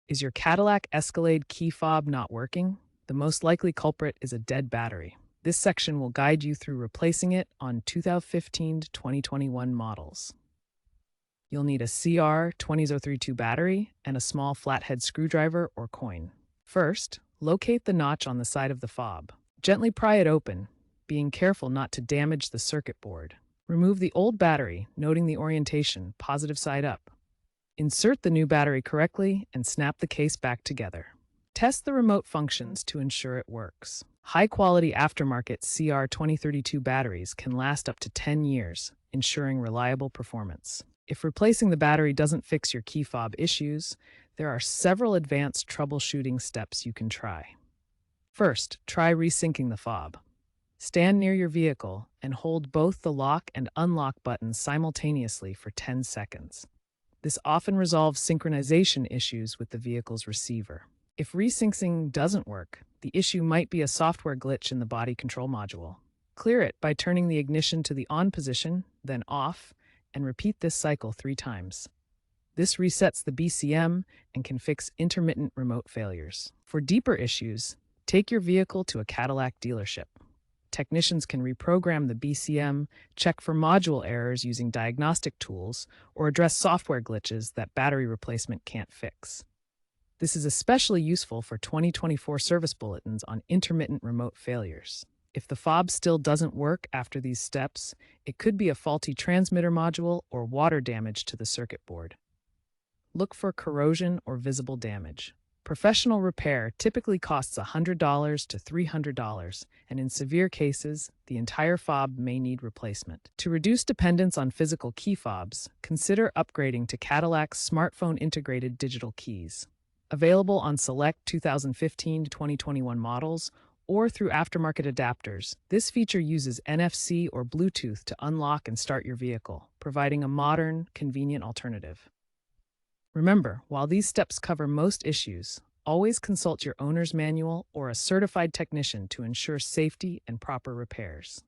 Is your Cadillac Escalade key fob not working? The most likely culprit is a dead battery. This section will guide you through replacing it on 2015 to 2021 models. You'll need a CR20032 battery and a small flathead screwdriver or coin. First, locate the notch on the side of the fob. Gently pry it open, being careful not to damage the circuit board. Remove the old battery, noting the orientation, positive side up. Insert the new battery correctly and snap the case back together. Test the remote functions to ensure it works. High-quality aftermarket CR2032 batteries can last up to 10 years, ensuring reliable performance. If replacing the battery doesn't fix your key fob issues, there are several advanced troubleshooting steps you can try. First, try resyncing the fob. Stand near your vehicle and hold both the lock and unlock buttons simultaneously for 10 seconds. This often resolves synchronization issues with the vehicle's receiver. If resyncing doesn't work, the issue might be a software glitch in the body control module. Clear it by turning the ignition to the on position, then off, and repeat this cycle 3 times. This resets the BCM and can fix intermittent remote failures. For deeper issues, take your vehicle to a Cadillac dealership. Technicians can reprogram the BCM, check for module errors using diagnostic tools, or address software glitches that battery replacement can't fix. This is especially useful for 2024 service bulletins on intermittent remote failures. If the fob still doesn't work after these steps, it could be a faulty transmitter module or water damage to the circuit board. Look for corrosion or visible damage. Professional repair typically costs $100 to $300, and in severe cases, the entire fob may need replacement. To reduce dependence on physical key fobs, consider upgrading to Cadillac's smartphone integrated digital keys. Available on select 2015 to 2021 models or through aftermarket adapters, this feature uses NFC or Bluetooth to unlock and start your vehicle, providing a modern, convenient alternative. Remember, while these steps cover most issues, always consult your owner's manual or a certified technician to ensure safety and proper repairs.